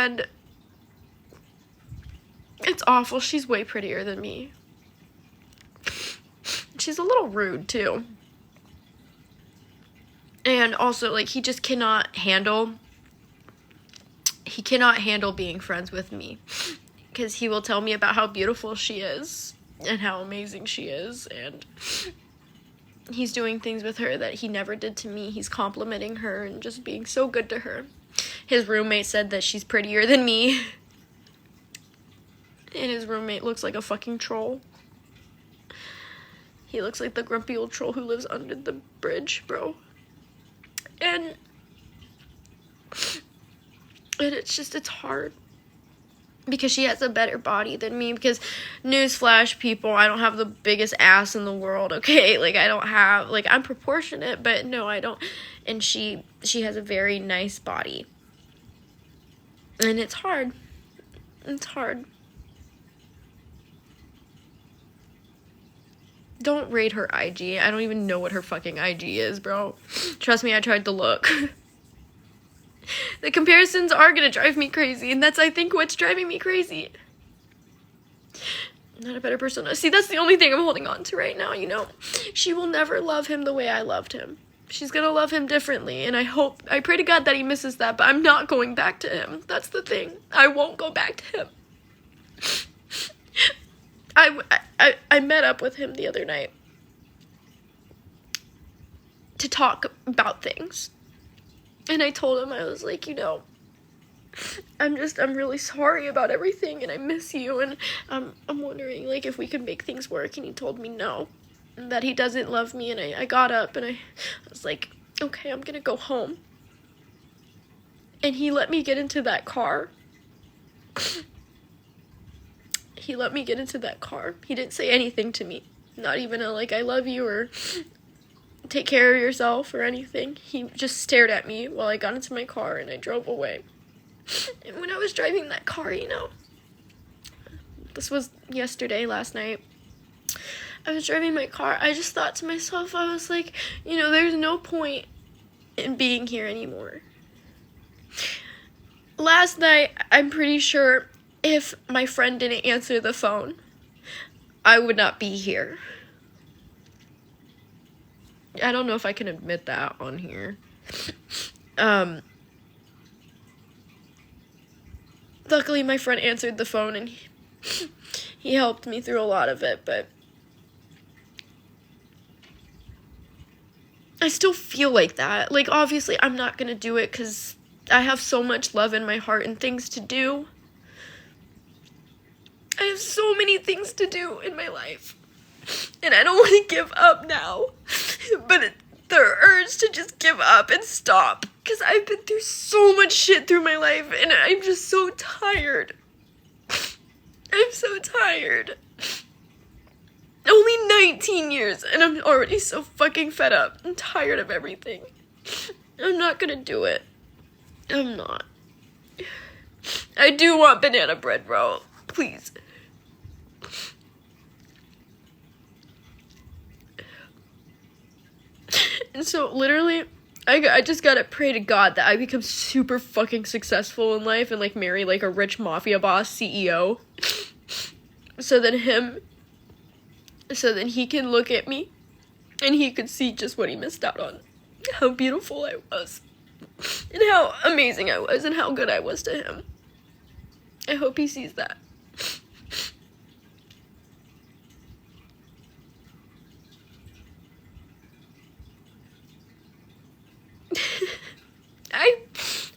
And it's awful. She's way prettier than me. She's a little rude, too. And also, like, he cannot handle being friends with me. Because he will tell me about how beautiful she is. And how amazing she is. And he's doing things with her that he never did to me. He's complimenting her and just being so good to her. His roommate said that she's prettier than me. And his roommate looks like a fucking troll. He looks like the grumpy old troll who lives under the bridge, bro. And it's hard. Because she has a better body than me. Because, newsflash, people, I don't have the biggest ass in the world, okay? Like, I don't have, like, I'm proportionate, but no, I don't. And she has a very nice body. And it's hard. It's hard. Don't rate her IG. I don't even know what her fucking IG is, bro. Trust me, I tried to look. The comparisons are gonna drive me crazy, and that's, I think, what's driving me crazy. Not a better persona. See, that's the only thing I'm holding on to right now, you know? She will never love him the way I loved him. She's gonna love him differently, and I pray to God that he misses that, but I'm not going back to him. That's the thing. I won't go back to him. I met up with him the other night to talk about things. And I told him, I was like, you know, I'm really sorry about everything, and I miss you, and I'm wondering, like, if we could make things work. And he told me no, and that he doesn't love me. And I got up, and I was like, okay, I'm gonna go home. And he let me get into that car. He let me get into that car. He didn't say anything to me. Not even a, like, I love you, or take care of yourself, or anything. He just stared at me while I got into my car, and I drove away. And when I was driving that car, you know, this was last night, I was driving my car, I just thought to myself, I was like, you know, there's no point in being here anymore. Last night, I'm pretty sure if my friend didn't answer the phone, I would not be here. I don't know if I can admit that on here. Luckily, my friend answered the phone, and he helped me through a lot of it, but I still feel like that. Like, obviously, I'm not gonna do it because I have so much love in my heart and things to do. I have so many things to do in my life, and I don't want to give up now, but the urge to just give up and stop, because I've been through so much shit through my life, and I'm just so tired. I'm so tired. Only 19 years, and I'm already so fucking fed up. I'm tired of everything. I'm not gonna do it. I'm not. I do want banana bread, bro. Please. And so, literally, I just gotta pray to God that I become super fucking successful in life and, like, marry, like, a rich mafia boss CEO. So then he can look at me and he could see just what he missed out on. How beautiful I was. And how amazing I was and how good I was to him. I hope he sees that.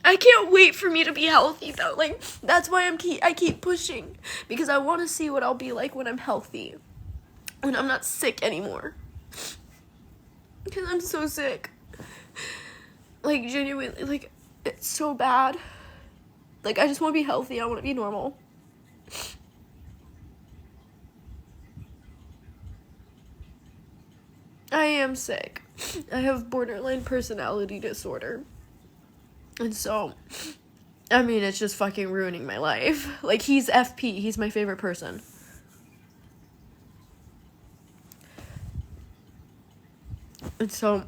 I can't wait for me to be healthy, though. Like, that's why I keep pushing, because I want to see what I'll be like when I'm healthy, when I'm not sick anymore, because I'm so sick. Like, genuinely, like, it's so bad. Like, I just want to be healthy. I want to be normal. I am sick. I have borderline personality disorder. And so, I mean, it's just fucking ruining my life. Like, he's FP. He's my favorite person. And so,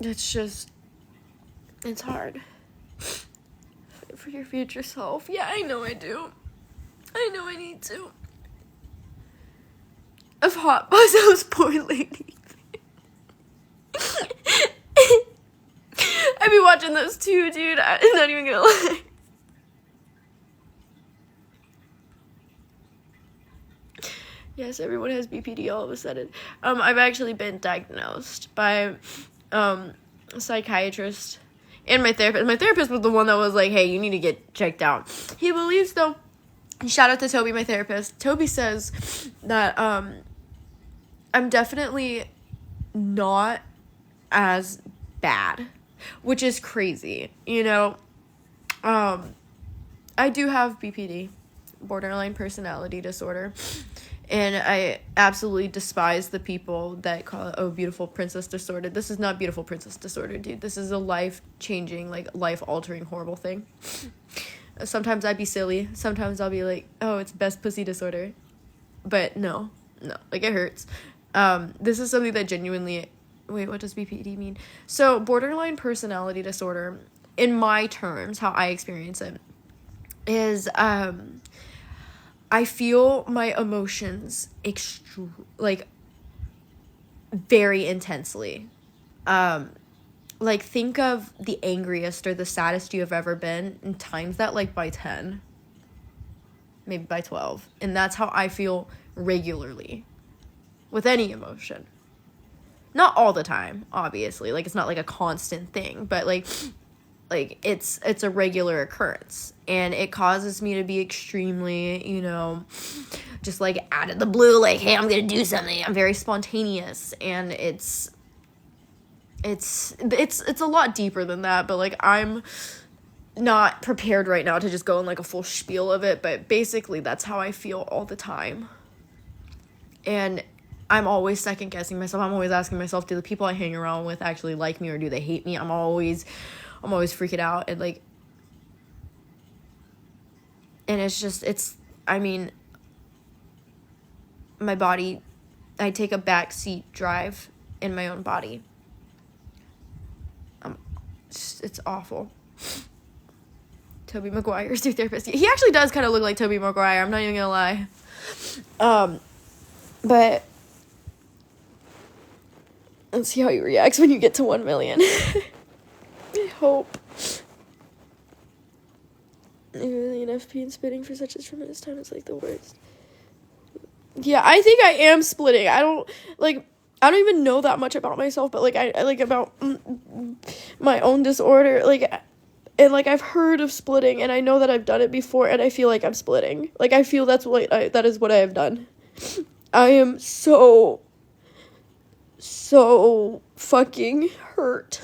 it's just, it's hard. Fight for your future self. Yeah, I know I do. I know I need to. Of Hot Bus, those poor ladies. I'd be watching those too, dude. I'm not even gonna lie. Yes, everyone has BPD all of a sudden. I've actually been diagnosed by a psychiatrist and my therapist. My therapist was the one that was like, hey, you need to get checked out. He believes, though, shout out to Toby, my therapist. Toby says that I'm definitely not as bad, which is crazy, you know. I do have BPD, borderline personality disorder, and I absolutely despise the people that call it, oh, beautiful princess disorder. This is not beautiful princess disorder, dude. This is a life-changing, like, life-altering, horrible thing. Sometimes I'd be silly. Sometimes I'll be like, oh, it's best pussy disorder. But no, like, it hurts. This is something that genuinely... Wait, what does BPD mean? So, borderline personality disorder, in my terms, how I experience it, is, I feel my emotions very intensely. Like, think of the angriest or the saddest you have ever been, and times that, like, by 10. Maybe by 12. And that's how I feel regularly. With any emotion. Not all the time, obviously. Like, it's not, like, a constant thing. But, like it's a regular occurrence. And it causes me to be extremely, you know, just, like, out of the blue. Like, hey, I'm gonna do something. I'm very spontaneous. And it's a lot deeper than that. But, like, I'm not prepared right now to just go in, like, a full spiel of it. But basically, that's how I feel all the time. And I'm always second guessing myself. I'm always asking myself, do the people I hang around with actually like me or do they hate me? I'm always freaking out. And, like, and I mean, my body, I take a backseat drive in my own body. It's awful. Tobey Maguire's your therapist. He actually does kind of look like Tobey Maguire. I'm not even gonna lie. But let's see how he reacts when you get to 1 million. I hope. Really, an FP and spitting for such a tremendous time is, like, the worst. Yeah, I think I am splitting. I don't even know that much about myself, but, like, I like, about my own disorder, like, and, like, I've heard of splitting, and I know that I've done it before, and I feel like I'm splitting. Like, I feel that is what I have done. I am so fucking hurt.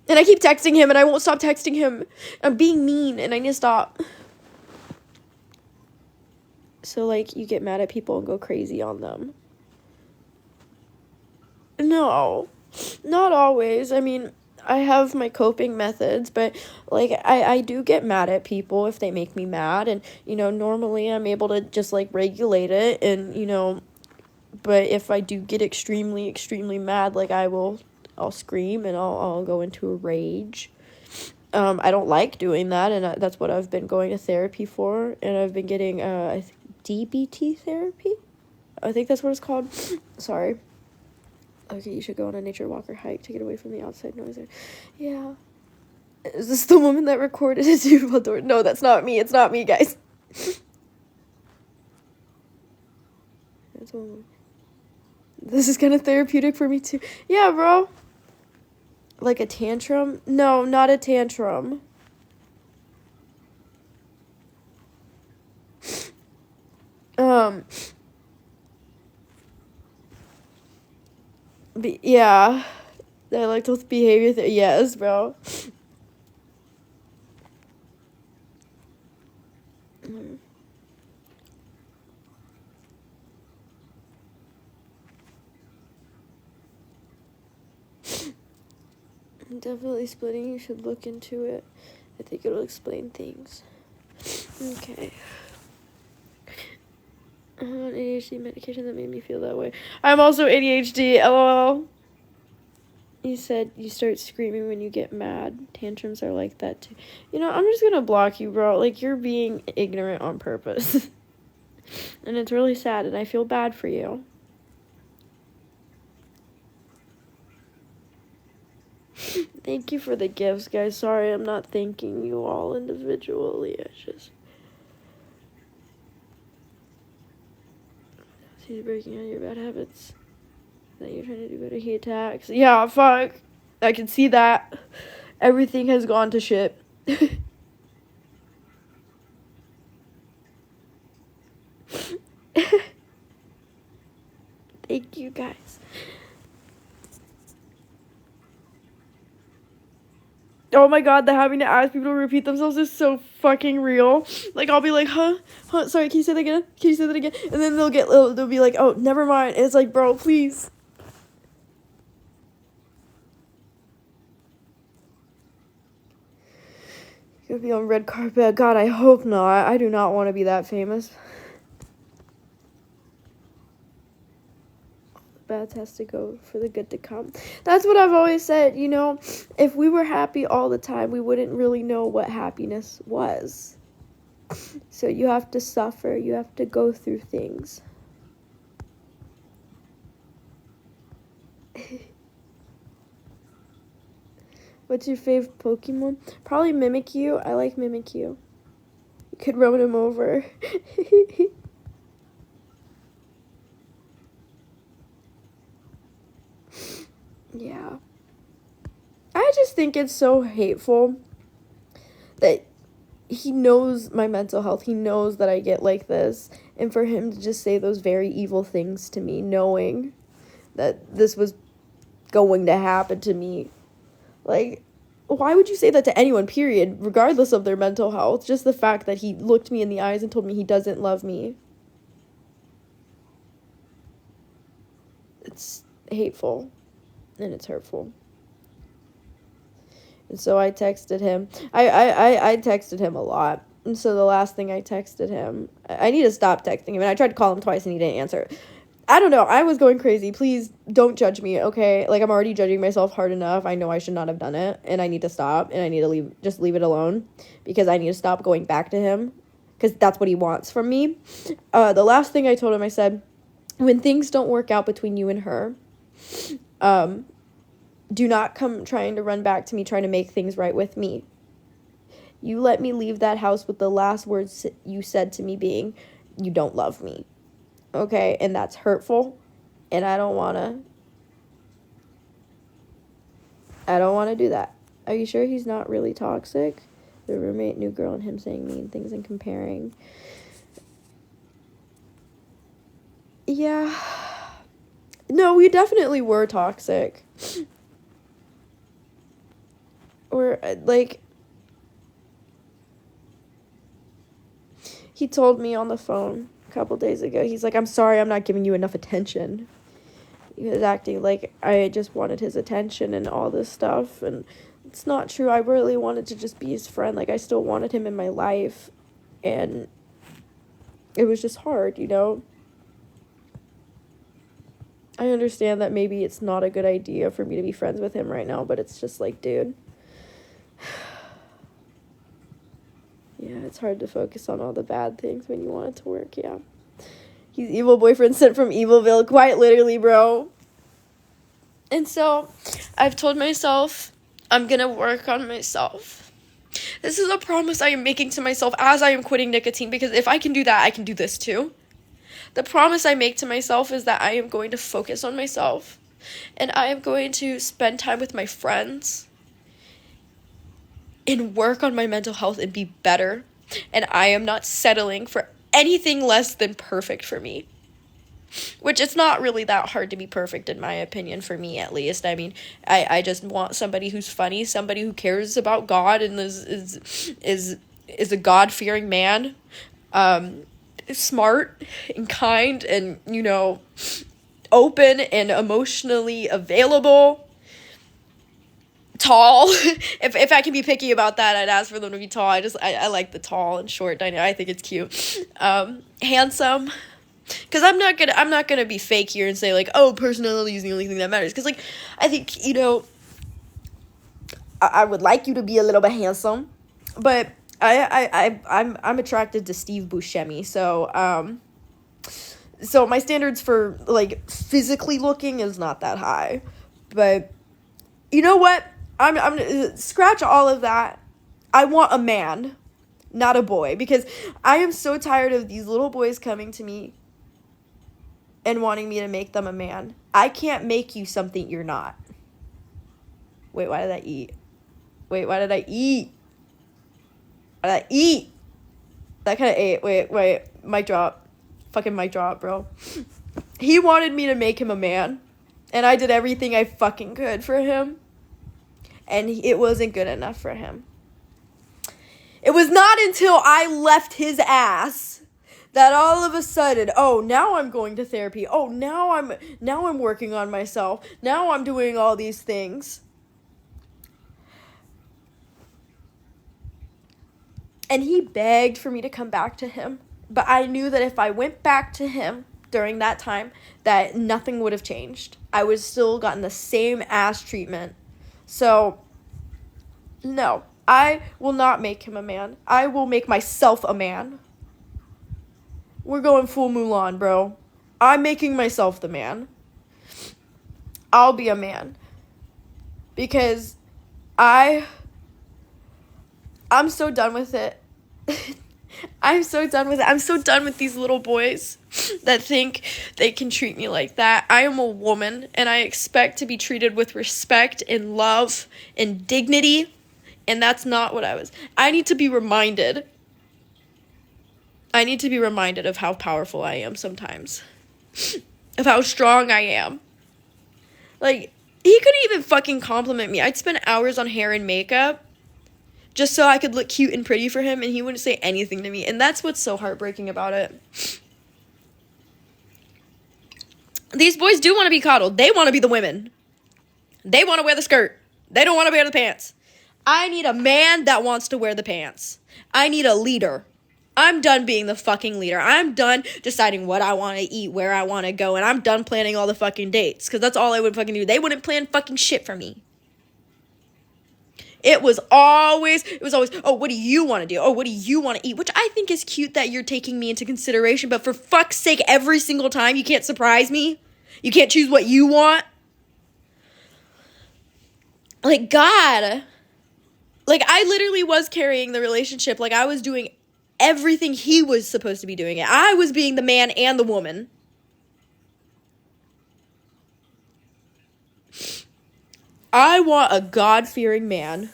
And I keep texting him, and I won't stop texting him. I'm being mean, and I need to stop. So, like, you get mad at people and go crazy on them. No, not always. I mean, I have my coping methods, but, like, I do get mad at people if they make me mad. And, you know, normally I'm able to just, like, regulate it. And, you know, but if I do get extremely, extremely mad, like, I'll scream and I'll go into a rage. I don't like doing that, and that's what I've been going to therapy for, and I've been getting, I think, DBT therapy? I think that's what it's called. Sorry. Okay, you should go on a nature walk or hike to get away from the outside noise. Yeah. Is this the woman that recorded it? No, that's not me. It's not me, guys. That's one. This is kind of therapeutic for me, too. Yeah, bro. Like a tantrum? No, not a tantrum. Yeah. I like those behavior yes, bro. Definitely splitting. You should look into it. I think it'll explain things. Okay. ADHD medication that made me feel that way. I'm also ADHD. LOL. You said you start screaming when you get mad. Tantrums are like that too. You know, I'm just gonna block you, bro. Like, you're being ignorant on purpose. And it's really sad, and I feel bad for you. Thank you for the gifts, guys. Sorry, I'm not thanking you all individually. It's just... He's breaking out of your bad habits. That you're trying to do better. He attacks. Yeah, fuck. I can see that. Everything has gone to shit. Thank you, guys. Oh my god, the having to ask people to repeat themselves is so fucking real. Like, I'll be like, huh, sorry, can you say that again? Can you say that again? And then they'll be like, oh, never mind. And it's like, bro, please. You're gonna be on red carpet. God, I hope not. I do not want to be that famous. Bad has to go for the good to come. That's what I've always said, you know. If we were happy all the time, we wouldn't really know what happiness was. So you have to suffer. You have to go through things. What's your favorite Pokemon? Probably Mimikyu. I like Mimikyu. You could run him over. Yeah. I just think it's so hateful that he knows my mental health. He knows that I get like this. And for him to just say those very evil things to me, knowing that this was going to happen to me. Like, why would you say that to anyone, period, regardless of their mental health? Just the fact that he looked me in the eyes and told me he doesn't love me. It's hateful. And it's hurtful. And so I texted him. I texted him a lot. And so the last thing I texted him, I need to stop texting him. And I tried to call him twice and he didn't answer. I don't know. I was going crazy. Please don't judge me, okay? Like, I'm already judging myself hard enough. I know I should not have done it. And I need to stop. And I need to leave it alone. Because I need to stop going back to him. Because that's what he wants from me. The last thing I told him, I said, when things don't work out between you and her, do not come trying to run back to me, trying to make things right with me. You let me leave that house with the last words you said to me being, you don't love me. Okay? And that's hurtful. And I don't want to do that. Are you sure he's not really toxic? The roommate, new girl, and him saying mean things and comparing. Yeah. No, we definitely were toxic. Or, like, he told me on the phone a couple days ago, he's like, I'm sorry I'm not giving you enough attention. He was acting like I just wanted his attention and all this stuff, and it's not true. I really wanted to just be his friend. Like, I still wanted him in my life, and it was just hard, you know? I understand that maybe it's not a good idea for me to be friends with him right now, but it's just like, dude. Yeah, it's hard to focus on all the bad things when you want it to work, yeah. He's evil boyfriend sent from Evilville, quite literally, bro. And so, I've told myself, I'm gonna work on myself. This is a promise I am making to myself as I am quitting nicotine, because if I can do that, I can do this too. The promise I make to myself is that I am going to focus on myself, and I am going to spend time with my friends, and work on my mental health and be better. And I am not settling for anything less than perfect for me. Which, it's not really that hard to be perfect, in my opinion, for me at least. I mean, I just want somebody who's funny, somebody who cares about God and is a God-fearing man, smart and kind and, you know, open and emotionally available. Tall. If I can be picky about that, I'd ask for them to be tall. I like the tall and short dynamic. I think it's cute. Handsome. Because I'm not gonna be fake here and say, like, oh, personality is the only thing that matters. Because, like, I think, you know, I would like you to be a little bit handsome, but I'm attracted to Steve Buscemi, so my standards for, like, physically looking is not that high. But you know what? I'm scratch all of that. I want a man, not a boy, because I am so tired of these little boys coming to me and wanting me to make them a man. I can't make you something you're not. Wait, why did I eat? Wait, why did I eat? Why did I eat? That kind of ate. Wait. Mic drop. Fucking mic drop, bro. He wanted me to make him a man, and I did everything I fucking could for him, and it wasn't good enough for him. It was not until I left his ass that all of a sudden, oh, now I'm going to therapy. Oh, now I'm working on myself. Now I'm doing all these things. And he begged for me to come back to him. But I knew that if I went back to him during that time, that nothing would have changed. I would still gotten the same ass treatment. So, no, I will not make him a man. I will make myself a man. We're going full Mulan, bro. I'm making myself the man. I'll be a man. Because I'm so done with it. I'm so done with it. I'm so done with these little boys that think they can treat me like that. I am a woman, and I expect to be treated with respect and love and dignity, and that's not what I was. I need to be reminded of how powerful I am sometimes. Of how strong I am. Like, he couldn't even fucking compliment me. I'd spend hours on hair and makeup just so I could look cute and pretty for him, and he wouldn't say anything to me. And that's what's so heartbreaking about it. These boys do want to be coddled. They want to be the women. They want to wear the skirt. They don't want to wear the pants. I need a man that wants to wear the pants. I need a leader. I'm done being the fucking leader. I'm done deciding what I want to eat, where I want to go, and I'm done planning all the fucking dates, because that's all I would fucking do. They wouldn't plan fucking shit for me. It was always, oh, what do you want to do? Oh, what do you want to eat? Which I think is cute that you're taking me into consideration, but for fuck's sake, every single time, you can't surprise me? You can't choose what you want? Like, God. Like, I literally was carrying the relationship. Like, I was doing everything he was supposed to be doing it. I was being the man and the woman. I want a God-fearing man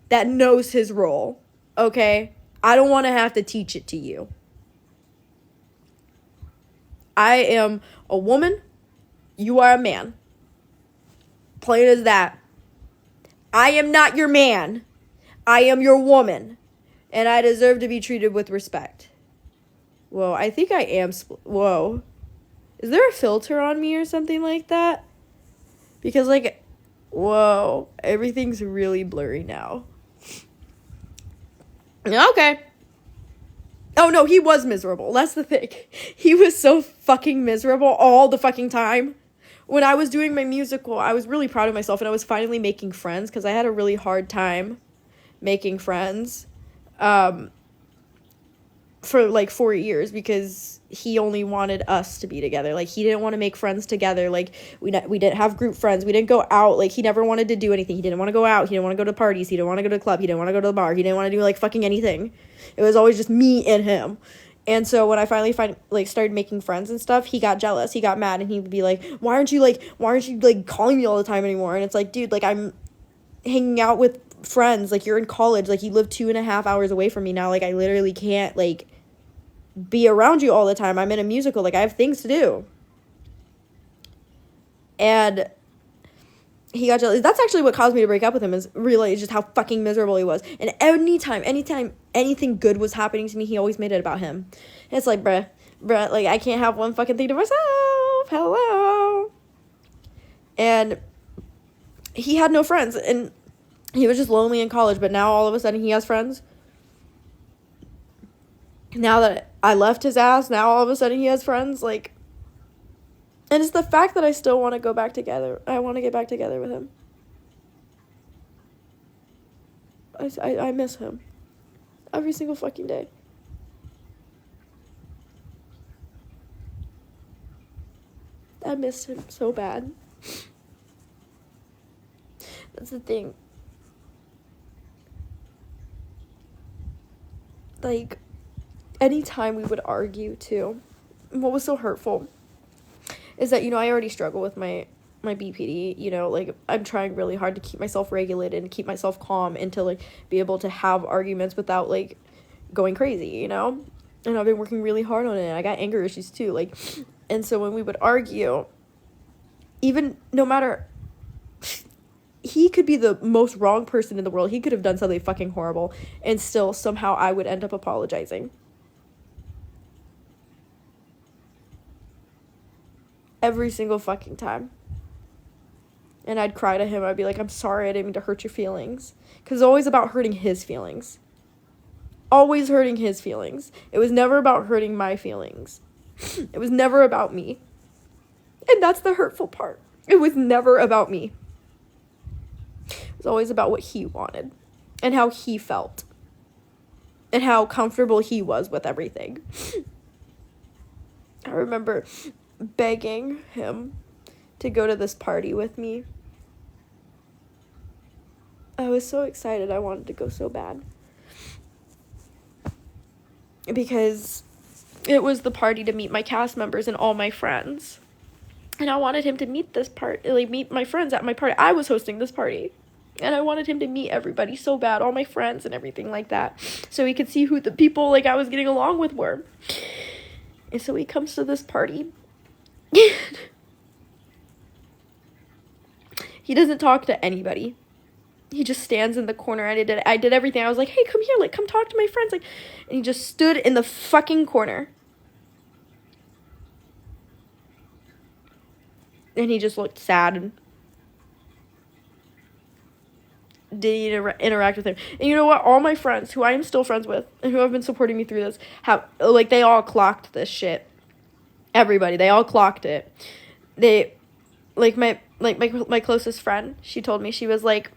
that knows his role, okay? I don't want to have to teach it to you. I am a woman. You are a man. Plain as that. I am not your man. I am your woman. And I deserve to be treated with respect. Whoa, I think I am... Whoa. Is there a filter on me or something like that? Because, like... Whoa, everything's really blurry now. Okay. Oh, no, he was miserable. That's the thing. He was so fucking miserable all the fucking time. When I was doing my musical, I was really proud of myself, and I was finally making friends, because I had a really hard time making friends for, like, 4 years, because he only wanted us to be together. Like, he didn't want to make friends together. Like, we didn't have group friends. We didn't go out. Like, he never wanted to do anything. He didn't want to go out. He didn't want to go to parties. He didn't want to go to the club. He didn't want to go to the bar. He didn't want to do, like, fucking anything. It was always just me and him. And so when I finally started making friends and stuff, he got jealous. He got mad, and he would be like, why aren't you calling me all the time anymore? And it's like, dude, like, I'm hanging out with friends. Like, you're in college. Like, you live 2.5 hours away from me now. Like, I literally can't, like, be around you all the time. I'm in a musical. Like, I have things to do. And he got jealous. That's actually what caused me to break up with him, is realize just how fucking miserable he was. And anytime anything good was happening to me, he always made it about him. And it's like, bruh, like, I can't have one fucking thing to myself. Hello. And he had no friends, and he was just lonely in college, but now all of a sudden he has friends. Now that I left his ass, now all of a sudden he has friends, like, and it's the fact that I still want to go back together. I want to get back together with him. I miss him. Every single fucking day. I miss him so bad. That's the thing. Like, anytime we would argue, too, what was so hurtful is that, you know, I already struggle with my BPD, you know, like, I'm trying really hard to keep myself regulated and keep myself calm and to, like, be able to have arguments without, like, going crazy, you know? And I've been working really hard on it. I got anger issues, too, like, and so when we would argue, even no matter, he could be the most wrong person in the world. He could have done something fucking horrible, and still somehow I would end up apologizing. Every single fucking time. And I'd cry to him. I'd be like, I'm sorry, I didn't mean to hurt your feelings. Because it's always about hurting his feelings. Always hurting his feelings. It was never about hurting my feelings. It was never about me. And that's the hurtful part. It was never about me. It was always about what he wanted. And how he felt. And how comfortable he was with everything. I remember begging him to go to this party with me. I was so excited. I wanted to go so bad. Because it was the party to meet my cast members and all my friends. And I wanted him to meet meet my friends at my party. I was hosting this party. And I wanted him to meet everybody so bad, all my friends and everything like that. So he could see who the people, like, I was getting along with were. And so he comes to this party. He doesn't talk to anybody. He just stands in the corner. I did everything. I was like, hey, come here. Like, come talk to my friends. Like, and he just stood in the fucking corner. And he just looked sad and didn't interact with him. And you know what? All my friends, who I am still friends with, and who have been supporting me through this, like, they all clocked this shit. Everybody. They all clocked it. They, like, my closest friend, she told me, she was like,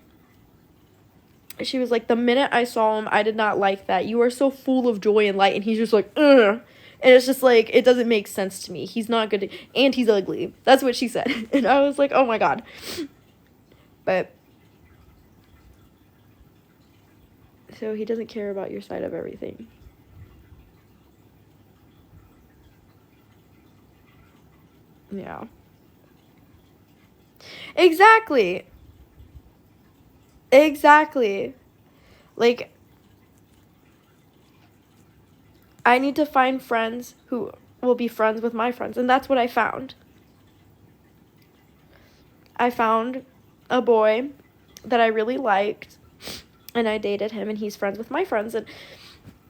the minute I saw him, I did not like that. You are so full of joy and light. And he's just like, ugh. And it's just like, it doesn't make sense to me. He's not good. And he's ugly. That's what she said. And I was like, oh my God. But, so he doesn't care about your side of everything. Yeah. Exactly. Like, I need to find friends who will be friends with my friends. And that's what I found. I found a boy that I really liked. And I dated him. And he's friends with my friends. And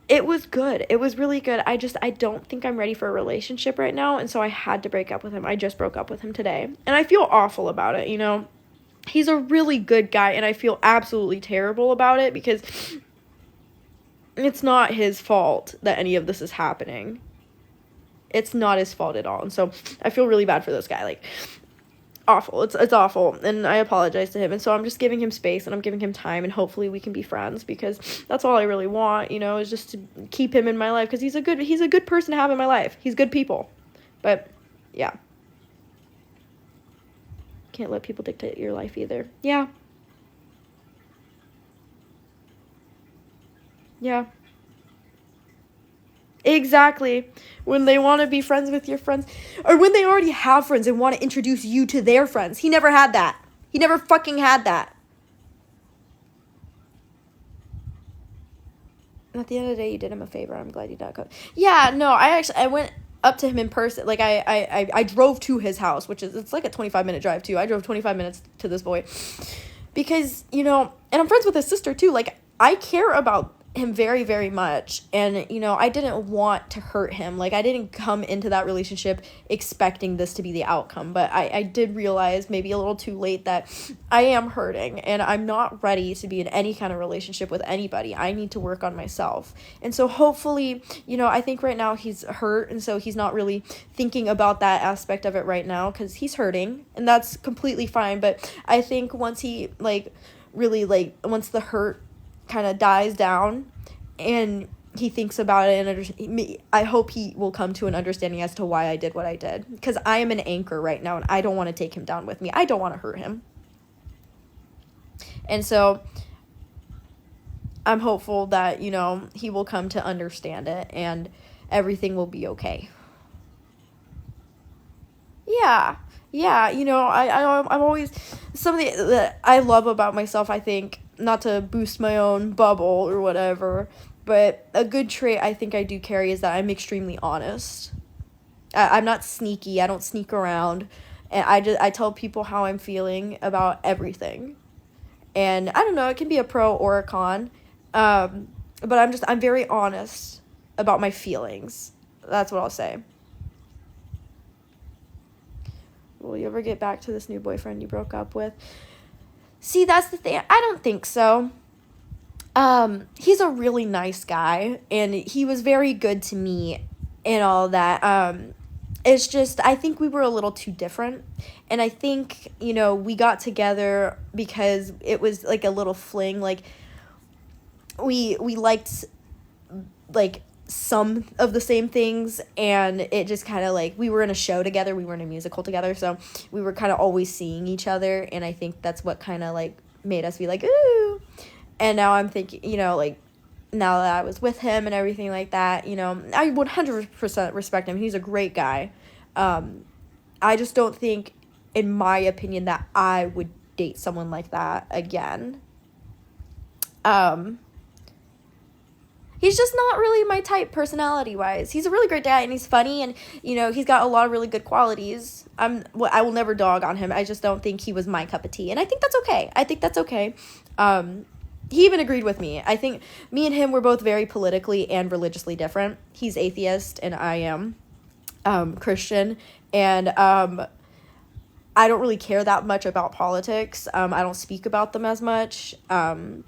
it was good. It was really good. I don't think I'm ready for a relationship right now. And so I had to break up with him. I just broke up with him today. And I feel awful about it, you know. He's a really good guy, and I feel absolutely terrible about it because it's not his fault that any of this is happening. It's not his fault at all. And so I feel really bad for this guy. Like, awful. It's awful. And I apologize to him. And so I'm just giving him space and I'm giving him time, and hopefully we can be friends, because that's all I really want, you know, is just to keep him in my life, because he's a good person to have in my life. He's good people. But yeah. Can't let people dictate your life either. Yeah. Exactly. When they want to be friends with your friends, or when they already have friends and want to introduce you to their friends. He never had that. He never fucking had that. And at the end of the day, you did him a favor. I'm glad you did go. Yeah, no, I went up to him in person. Like, I drove to his house, which is, it's like a 25-minute drive, too. I drove 25 minutes to this boy. Because, you know, and I'm friends with his sister, too. Like, I care about him very, very much. And, you know, I didn't want to hurt him. Like, I didn't come into that relationship expecting this to be the outcome. But I did realize, maybe a little too late, that I am hurting. And I'm not ready to be in any kind of relationship with anybody. I need to work on myself. And so hopefully, you know, I think right now he's hurt. And so he's not really thinking about that aspect of it right now, because he's hurting. And that's completely fine. But I think once he, like, really, like, once the hurt kind of dies down and he thinks about it, and I hope he will come to an understanding as to why I did what I did, because I am an anchor right now and I don't want to take him down with me. I don't want to hurt him. And so I'm hopeful that, you know, he will come to understand it and everything will be okay. Yeah, you know, I'm always, something that I love about myself, I think, not to boost my own bubble or whatever, but a good trait I think I do carry is that I'm extremely honest. I'm not sneaky. I don't sneak around. And I tell people how I'm feeling about everything. And I don't know, it can be a pro or a con. But I'm very honest about my feelings. That's what I'll say. Will you ever get back to this new boyfriend you broke up with? See, that's the thing. I don't think so. He's a really nice guy, and he was very good to me and all that. It's just, I think we were a little too different, and I think, you know, we got together because it was, like, a little fling, like, we liked, like, some of the same things, and it just kind of, like, we were in a show together, we were in a musical together, so we were kind of always seeing each other, and I think that's what kind of, like, made us be like, ooh. And now I'm thinking, you know, like, now that I was with him and everything like that, you know, I 100% respect him. He's a great guy. I just don't think, in my opinion, that I would date someone like that again. He's just not really my type personality-wise. He's a really great guy, and he's funny, and, you know, he's got a lot of really good qualities. I will never dog on him. I just don't think he was my cup of tea, and I think that's okay. He even agreed with me. I think me and him were both very politically and religiously different. He's atheist, and I am Christian, and I don't really care that much about politics. I don't speak about them as much. And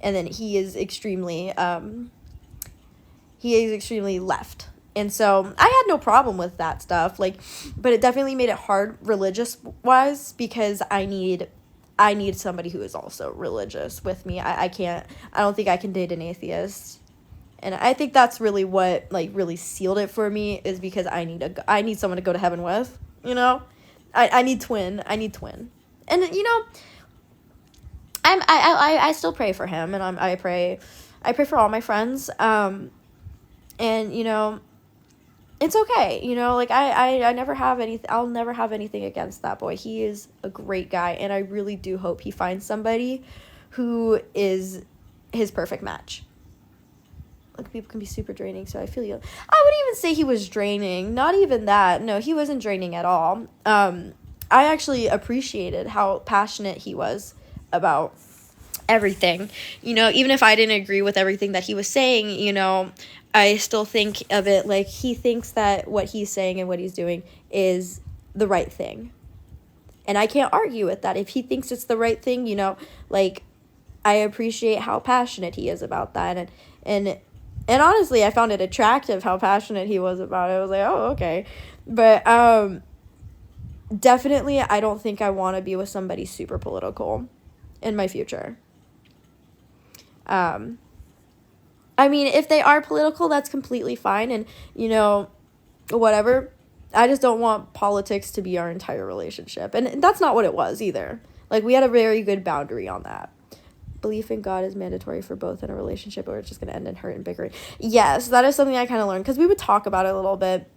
then he is extremely left. And so I had no problem with that stuff, like, but it definitely made it hard religious-wise, because I need somebody who is also religious with me. I don't think I can date an atheist. And I think that's really what, like, really sealed it for me, is because I need someone to go to heaven with, you know? I need twin. And, you know, I still pray for him, and I pray for all my friends. And, you know, it's okay, you know, like, I never have anything, I'll never have anything against that boy. He is a great guy, and I really do hope he finds somebody who is his perfect match. Like, people can be super draining, so I feel you. I wouldn't even say he was draining, not even that. No, he wasn't draining at all. I actually appreciated how passionate he was about everything, you know, even if I didn't agree with everything that he was saying, you know, I still think of it like he thinks that what he's saying and what he's doing is the right thing. And I can't argue with that. If he thinks it's the right thing, you know, like, I appreciate how passionate he is about that. And honestly, I found it attractive how passionate he was about it. I was like, oh, okay. But definitely, I don't think I want to be with somebody super political in my future. I mean, if they are political, that's completely fine, and, you know, whatever. I just don't want politics to be our entire relationship, and that's not what it was either. Like, we had a very good boundary on that. Belief in God is mandatory for both in a relationship, or it's just going to end in hurt and bickering. Yes, that is something I kind of learned, because we would talk about it a little bit,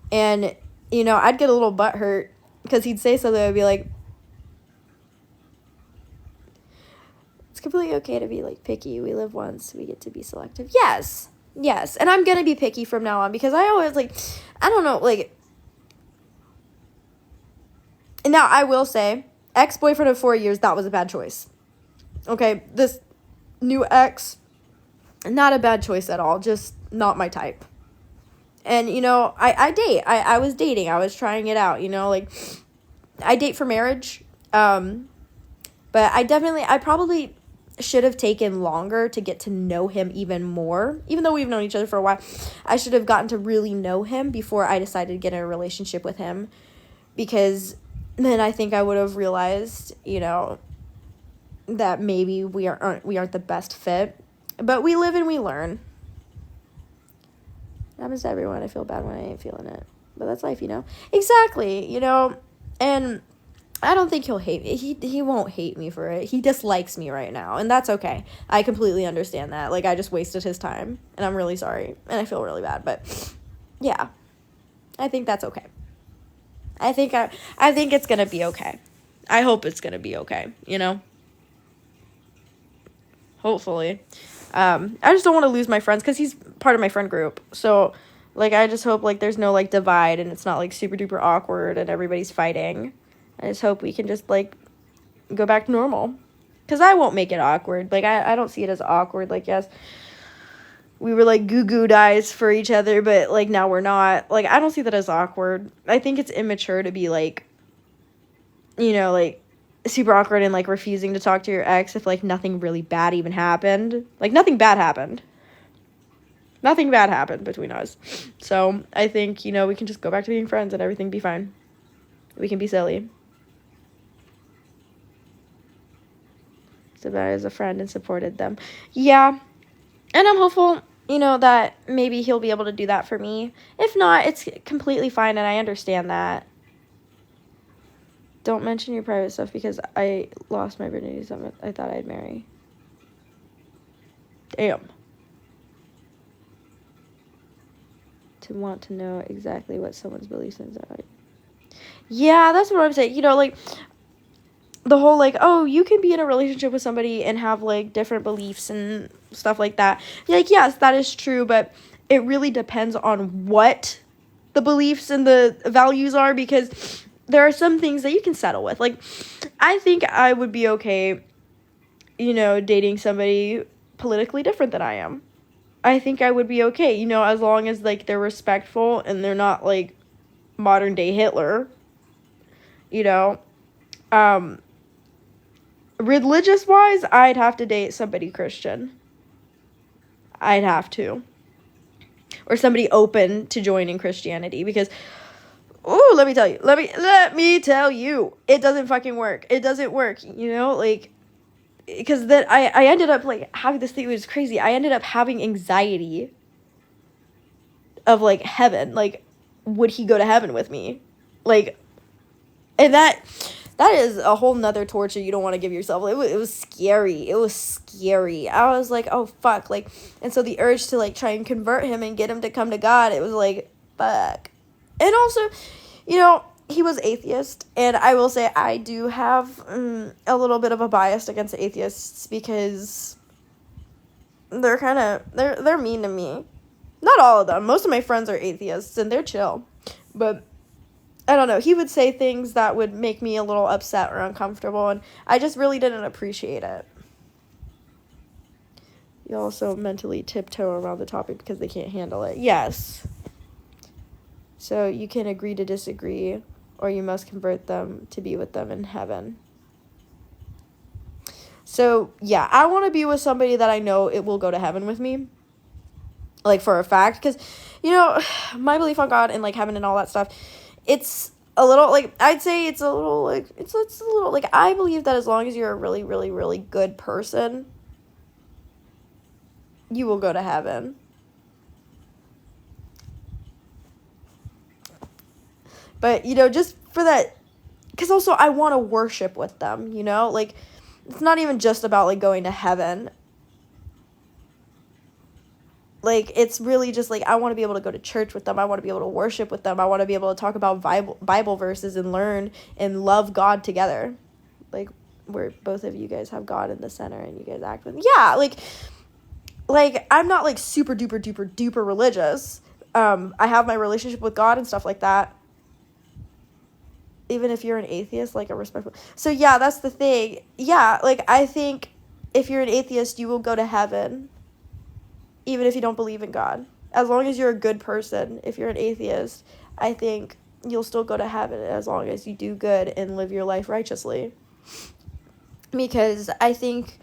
and, you know, I'd get a little butthurt, because he'd say something, I'd be like, completely okay to be, like, picky. We live once. We get to be selective. Yes. And I'm gonna be picky from now on, because I always, like, I don't know, like, and now I will say, ex-boyfriend of 4 years, that was a bad choice. Okay, this new ex, not a bad choice at all, just not my type. And, you know, I was dating. I was trying it out, you know, like, I date for marriage, but I probably should have taken longer to get to know him even more. Even though we've known each other for a while, I should have gotten to really know him before I decided to get in a relationship with him, because then I think I would have realized, you know, that maybe we aren't the best fit, but we live and we learn. It happens to everyone. I feel bad when I ain't feeling it, but that's life, Exactly, and I don't think he'll hate me. He won't hate me for it. He dislikes me right now, and that's okay. I completely understand that. Like, I just wasted his time, and I'm really sorry, and I feel really bad, but yeah, I think that's okay. I think it's gonna be okay. I hope it's gonna be okay, Hopefully. I just don't want to lose my friends, because he's part of my friend group, so, like, I just hope, like, there's no, like, divide, and it's not, like, super duper awkward, and everybody's fighting. I just hope we can just, like, go back to normal. Because I won't make it awkward. Like, I don't see it as awkward. Like, yes, we were, like, goo-goo guys for each other, but, like, now we're not. Like, I don't see that as awkward. I think it's immature to be, like, like, super awkward and, like, refusing to talk to your ex if, like, nothing really bad even happened. Like, nothing bad happened. Nothing bad happened between us. So, I think, we can just go back to being friends and everything be fine. We can be silly. So that as a friend and supported them. Yeah. And I'm hopeful, that maybe he'll be able to do that for me. If not, it's completely fine, and I understand that. Don't mention your private stuff, because I lost my virginity summit. I thought I'd marry. Damn. To want to know exactly what someone's beliefs are. Yeah, that's what I'm saying. Like, the whole, like, oh, you can be in a relationship with somebody and have, like, different beliefs and stuff like that. Like, yes, that is true, but it really depends on what the beliefs and the values are, because there are some things that you can settle with. Like, I think I would be okay, dating somebody politically different than I am. I think I would be okay, as long as, like, they're respectful and they're not, like, modern day Hitler, Religious wise, I'd have to date somebody Christian. I'd have to. Or somebody open to joining Christianity, because let me tell you, it doesn't fucking work. It doesn't work, like, because then I ended up, like, having this thing. It was crazy. I ended up having anxiety of, like, heaven. Like, would he go to heaven with me? Like, and that is a whole nother torture you don't want to give yourself. It was scary. It was scary. I was like, oh, fuck. Like, and so the urge to, like, try and convert him and get him to come to God, it was like, fuck. And also, he was atheist. And I will say I do have a little bit of a bias against atheists, because they're mean to me. Not all of them. Most of my friends are atheists, and they're chill. But I don't know, he would say things that would make me a little upset or uncomfortable, and I just really didn't appreciate it. You also mentally tiptoe around the topic because they can't handle it. Yes. So you can agree to disagree, or you must convert them to be with them in heaven. So, yeah, I want to be with somebody that I know it will go to heaven with me. Like, for a fact, because, my belief on God and, like, heaven and all that stuff, it's a little, like, I'd say it's a little, like, it's a little, like, I believe that as long as you're a really, really, really good person, you will go to heaven. But, just for that, because also I want to worship with them, like, it's not even just about, like, going to heaven. Like, it's really just, like, I want to be able to go to church with them. I want to be able to worship with them. I want to be able to talk about Bible verses and learn and love God together. Like, where both of you guys have God in the center and you guys act with... Yeah, like, I'm not, like, super duper duper duper religious. I have my relationship with God and stuff like that. Even if you're an atheist, like, a respectful... So, yeah, that's the thing. Yeah, like, I think if you're an atheist, you will go to heaven. Even if you don't believe in God. As long as you're a good person, if you're an atheist, I think you'll still go to heaven as long as you do good and live your life righteously. Because I think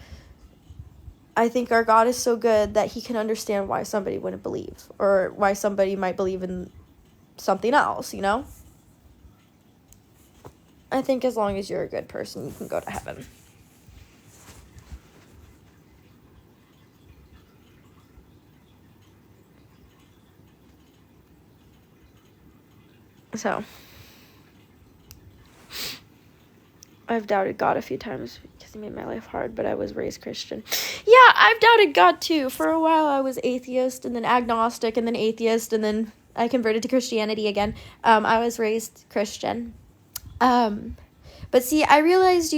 our God is so good that he can understand why somebody wouldn't believe, or why somebody might believe in something else, I think as long as you're a good person, you can go to heaven. So, I've doubted God a few times because he made my life hard, but I was raised Christian. Yeah, I've doubted God too. For a while I was atheist and then agnostic and then atheist and then I converted to Christianity again. I was raised Christian. But see, I realized,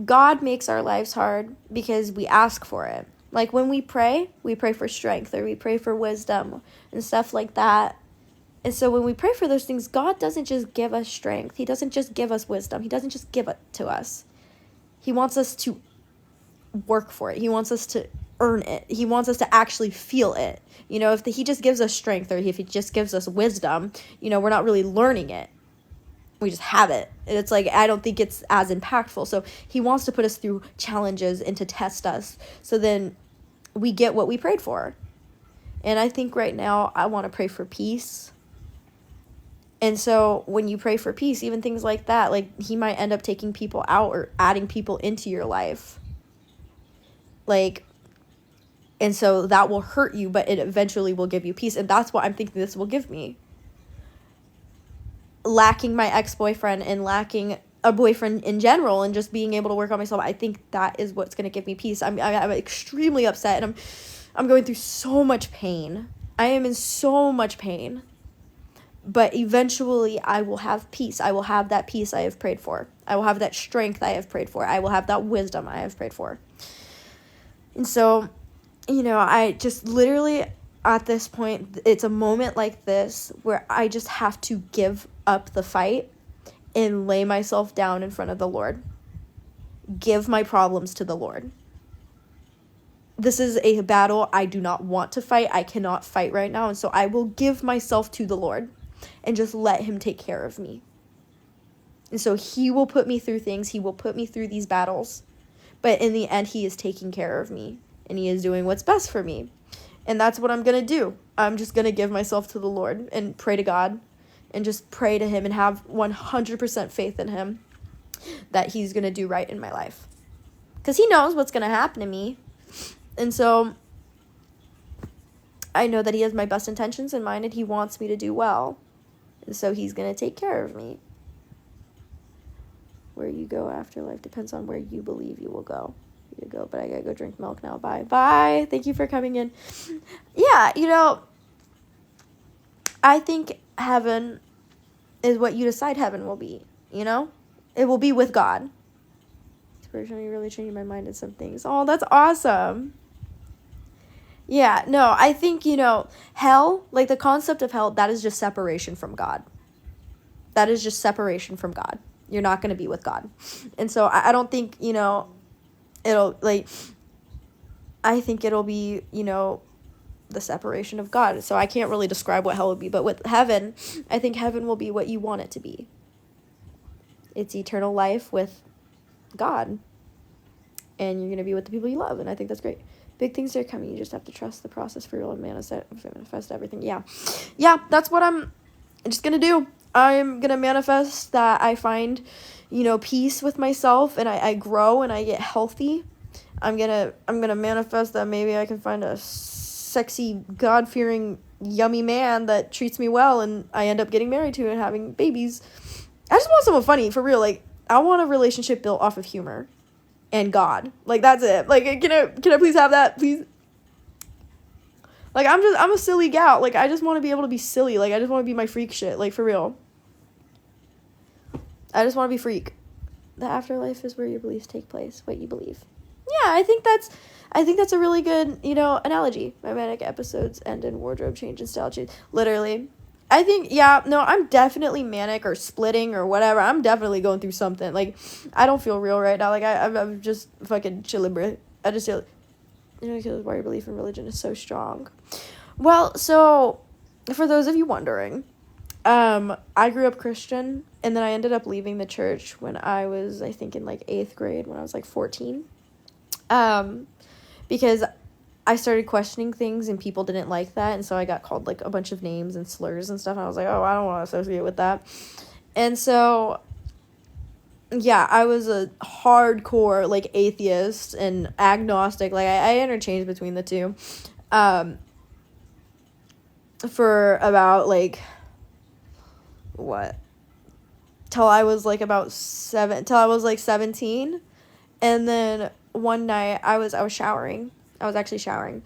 God makes our lives hard because we ask for it. Like when we pray for strength or we pray for wisdom and stuff like that. And so when we pray for those things, God doesn't just give us strength. He doesn't just give us wisdom. He doesn't just give it to us. He wants us to work for it. He wants us to earn it. He wants us to actually feel it. If he just gives us strength or if he just gives us wisdom, we're not really learning it. We just have it. And it's like, I don't think it's as impactful. So he wants to put us through challenges and to test us. So then we get what we prayed for. And I think right now I want to pray for peace. And so when you pray for peace, even things like that, like he might end up taking people out or adding people into your life. And so that will hurt you, but it eventually will give you peace. And that's what I'm thinking this will give me. Lacking my ex-boyfriend and lacking a boyfriend in general and just being able to work on myself, I think that is what's going to give me peace. I'm extremely upset and I'm going through so much pain. I am in so much pain. But eventually I will have peace. I will have that peace I have prayed for. I will have that strength I have prayed for. I will have that wisdom I have prayed for. And so, I just literally at this point, it's a moment like this where I just have to give up the fight and lay myself down in front of the Lord. Give my problems to the Lord. This is a battle I do not want to fight. I cannot fight right now. And so I will give myself to the Lord and just let him take care of me. And so he will put me through things. He will put me through these battles. But in the end, he is taking care of me. And he is doing what's best for me. And that's what I'm going to do. I'm just going to give myself to the Lord and pray to God. And just pray to him and have 100% faith in him that he's going to do right in my life. Because he knows what's going to happen to me. And so I know that he has my best intentions in mind and he wants me to do well. And so he's going to take care of me. Where you go after life depends on where you believe you will go. You go, but I gotta go drink milk now. Bye. Bye. Thank you for coming in. Yeah, I think heaven is what you decide heaven will be, It will be with God. Spiritually, really changing my mind in some things. Oh, that's awesome. Yeah, no, I think, hell, like the concept of hell, that is just separation from God. That is just separation from God. You're not going to be with God. And so I don't think, it'll, I think it'll be, the separation of God. So I can't really describe what hell would be. But with heaven, I think heaven will be what you want it to be. It's eternal life with God. And you're going to be with the people you love. And I think that's great. Big things are coming. You just have to trust the process for real and manifest everything. Yeah, that's what I'm just going to do. I'm going to manifest that I find, peace with myself and I grow and I get healthy. I'm going to manifest that maybe I can find a sexy, God-fearing, yummy man that treats me well and I end up getting married to and having babies. I just want someone funny, for real. I want a relationship built off of humor and God. That's it. Can I please have that, please? I'm a silly gal. I just want to be able to be silly. I just want to be my freak shit. For real. I just want to be freak. The afterlife is where your beliefs take place. What you believe. Yeah, I think that's a really good, analogy. My manic episodes end in wardrobe change and style change. Literally. I think, I'm definitely manic or splitting or whatever. I'm definitely going through something. I don't feel real right now. I'm just fucking chilling, bro. I just feel, because why your belief in religion is so strong. Well, so, for those of you wondering, I grew up Christian, and then I ended up leaving the church when I was, I think, in 8th grade, when I was 14. Because I started questioning things and people didn't like that, and so I got called a bunch of names and slurs and stuff, and I was like, oh, I don't want to associate with that. And so, yeah, I was a hardcore atheist and agnostic. I interchanged between the two for about what? Till I was like till I was like 17. And then one night I was showering. I was actually showering.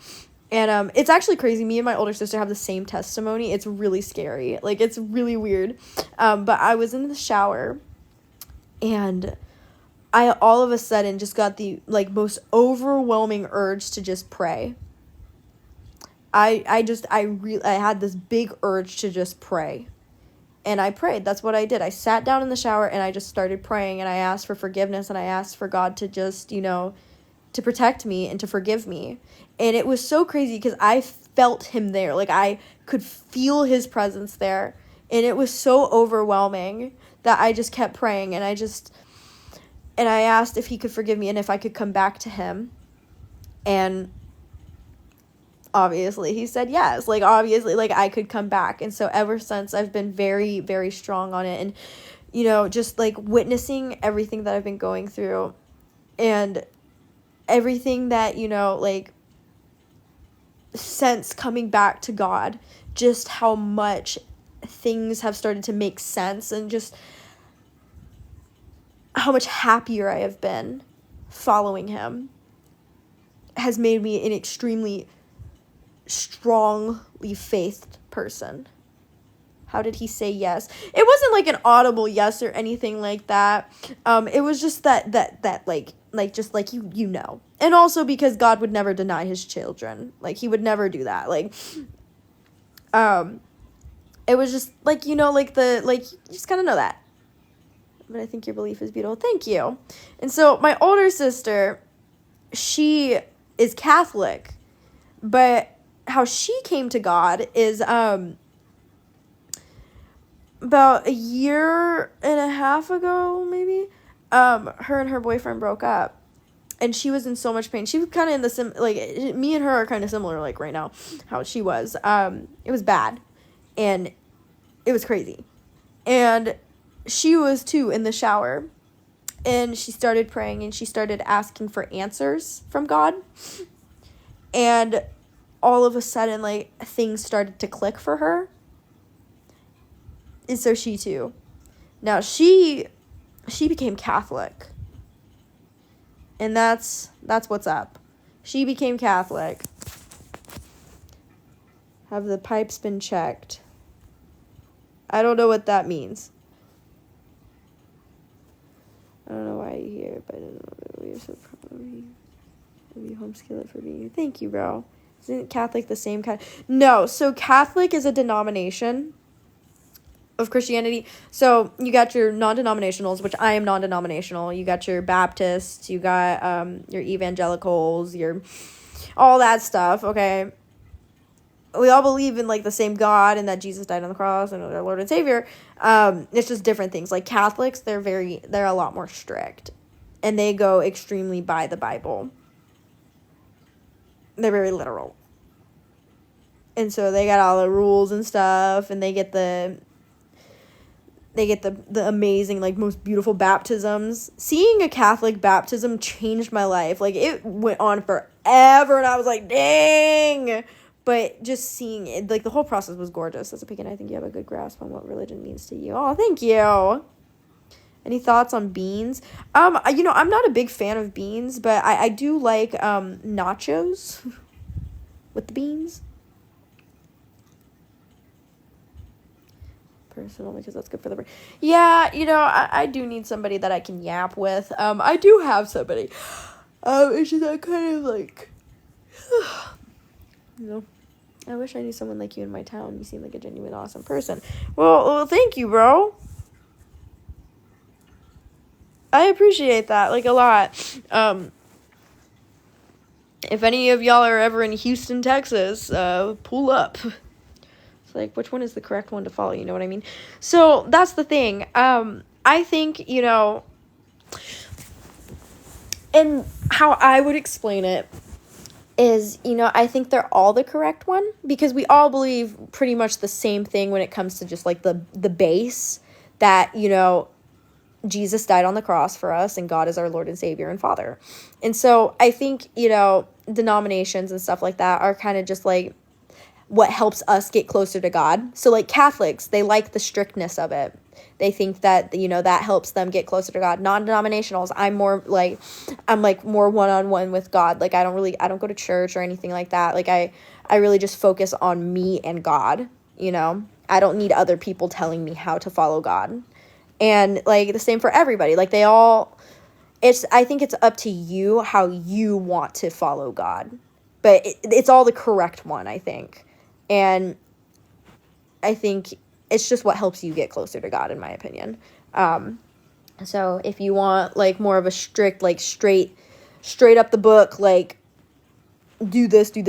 And it's actually crazy. Me and my older sister have the same testimony. It's really scary. Like, it's really weird. But I was in the shower, and I all of a sudden just got the, like, most overwhelming urge to just pray. I had this big urge to just pray. And I prayed. That's what I did. I sat down in the shower and I just started praying, and I asked for forgiveness, and I asked for God to just, to protect me and to forgive me. And it was so crazy because I felt him there. Like, I could feel his presence there. And it was so overwhelming that I just kept praying, and I asked if he could forgive me and if I could come back to him. And obviously he said yes. Like, obviously, like, I could come back. And so ever since, I've been very, very strong on it. And, just, like, witnessing everything that I've been going through, and everything that, like, since coming back to God, just how much things have started to make sense, and just how much happier I have been following him has made me an extremely strongly faithed person. How did he say yes? It wasn't like an audible yes or anything like that. It was just that like just like you know. And also because God would never deny his children. Like, he would never do that. Like, it was just like, you just gotta know that. But I think your belief is beautiful. Thank you. And so my older sister, she is Catholic, but how she came to God is about a year and a half ago, maybe. Her and her boyfriend broke up, and she was in so much pain. She was kind of in the me and her are kind of similar, like, right now, how she was. It was bad, and it was crazy, and she was too in the shower, and she started praying, and she started asking for answers from God, and all of a sudden, like, things started to click for her. And so she too. Now she became Catholic. And that's what's up. She became Catholic. Have the pipes been checked? I don't know what that means. I don't know why you're here, but I don't know. We're so proud of you. You homeschooler it for me. Thank you, bro. Isn't Catholic the same kind? No, so Catholic is a denomination of Christianity. So you got your non-denominationals, which I am non-denominational. You got your Baptists, you got your evangelicals, your all that stuff, okay? We all believe in, like, the same God, and that Jesus died on the cross and our Lord and Savior. It's just different things. Like, Catholics, they're a lot more strict, and they go extremely by the Bible. They're very literal. And so they got all the rules and stuff, and they get the amazing, like, most beautiful baptisms. Seeing a Catholic baptism changed my life. Like, it went on forever, and I was like, dang. But just seeing it, like, the whole process was gorgeous. As a pagan, I think you have a good grasp on what religion means to you. Oh, thank you. Any thoughts on beans? I'm not a big fan of beans, but I do like nachos with the beans. Personally, because that's good for the brain. Yeah, I do need somebody that I can yap with. I do have somebody. It's just that kind of like, I wish I knew someone like you in my town. You seem like a genuine awesome person. Well, thank you, bro. I appreciate that, like, a lot. If any of y'all are ever in Houston, Texas, pull up. It's like, which one is the correct one to follow? You know what I mean? So that's the thing. I think, and how I would explain it is, I think they're all the correct one, because we all believe pretty much the same thing when it comes to just, like, the base that, Jesus died on the cross for us, and God is our Lord and Savior and Father. And so I think, denominations and stuff like that are kind of just like, what helps us get closer to God. So like Catholics, they like the strictness of it. They think that, you know, that helps them get closer to God. Non-denominationals, I'm like more one-on-one with God. Like I don't go to church or anything like that. Like I really just focus on me and God, you know. I don't need other people telling me how to follow God. And like the same for everybody. Like I think it's up to you how you want to follow God. But it's all the correct one, I think. And I think it's just what helps you get closer to God, in my opinion. So if you want like more of a strict, like straight up the book, like do this, you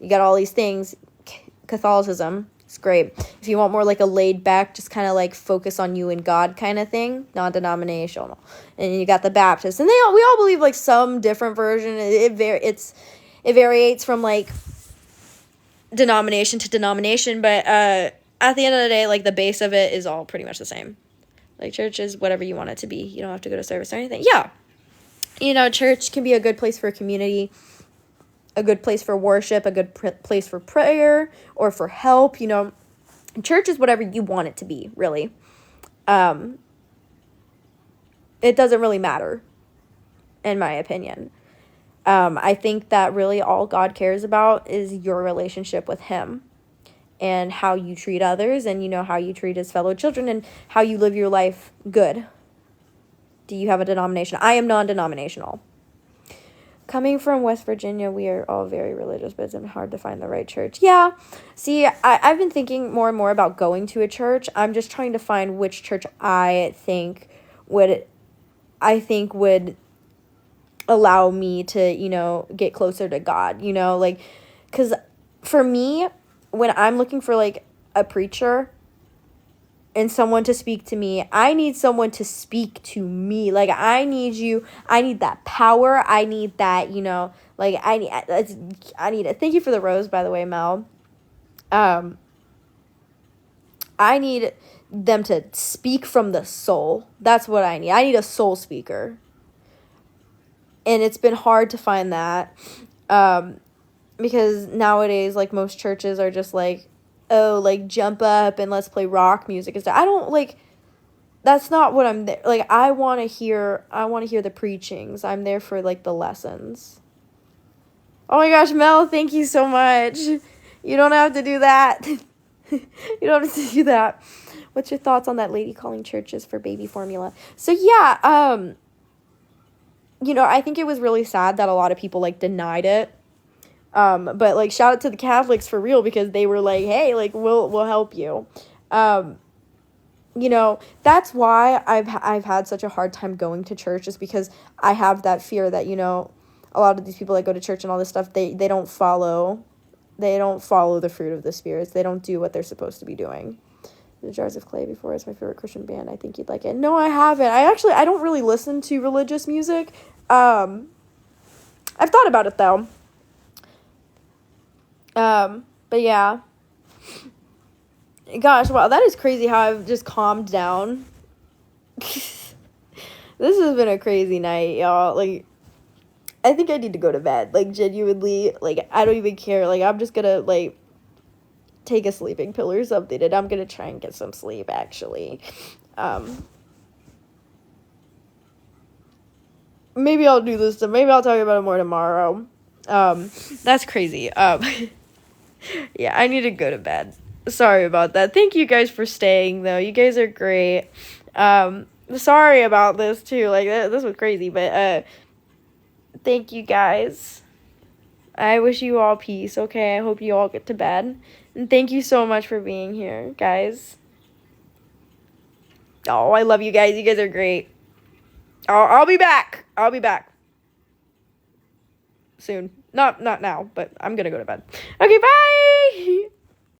got all these things. Catholicism, it's great. If you want more like a laid back, just kind of like focus on you and God kind of thing, non-denominational. And you got the Baptists, and we all believe like some different version. It varies from like denomination to denomination, but at the end of the day, like the base of it is all pretty much the same. Like church is whatever you want it to be. You don't have to go to service or anything. Yeah, you know, church can be a good place for a community, a good place for worship, a good place for prayer or for help. You know, church is whatever you want it to be, really. It doesn't really matter, in my opinion. I think that really all God cares about is your relationship with him and how you treat others and, you know, how you treat his fellow children and how you live your life good. Do you have a denomination? I am non-denominational. Coming from West Virginia, we are all very religious, but it's hard to find the right church. Yeah. See, I've been thinking more and more about going to a church. I'm just trying to find which church I think would allow me to, you know, get closer to God, you know, like, because for me, when I'm looking for like a preacher and someone to speak to me, I need someone to speak to me. Like I need that power. I need that, you know, like I need it. Thank you for the rose, by the way, Mel. I need them to speak from the soul. That's what I need. I need a soul speaker. And it's been hard to find that, because nowadays, like, most churches are just like, oh, like, jump up and let's play rock music and stuff. I don't, like, that's not what I'm there. Like, I want to hear the preachings. I'm there for, like, the lessons. Oh my gosh, Mel, thank you so much. You don't have to do that. You don't have to do that. What's your thoughts on that lady calling churches for baby formula? So, yeah, you know, I think it was really sad that a lot of people, like, denied it. But, like, shout out to the Catholics for real, because they were like, hey, like, we'll help you. You know, that's why I've had such a hard time going to church, is because I have that fear that, you know, a lot of these people that go to church and all this stuff, they don't follow the fruit of the spirits. They don't do what they're supposed to be doing. The Jars of Clay before is my favorite Christian band. I think you'd like it. No, I haven't. I don't really listen to religious music. I've thought about it though. But yeah. Gosh, wow, that is crazy how I've just calmed down. This has been a crazy night, y'all. Like, I think I need to go to bed. Like, genuinely, like, I don't even care. Like, I'm just gonna, like, take a sleeping pill or something, and I'm gonna try and get some sleep, actually. Maybe I'll do this, maybe I'll talk about it more tomorrow. That's crazy. Yeah, I need to go to bed. Sorry about that. Thank you guys for staying, though. You guys are great. Sorry about this, too. Like, this was crazy, but, thank you guys. I wish you all peace, okay? I hope you all get to bed. And thank you so much for being here, guys. Oh, I love you guys. You guys are great. I'll be back. I'll be back. Soon. Not now, but I'm gonna go to bed. Okay, bye!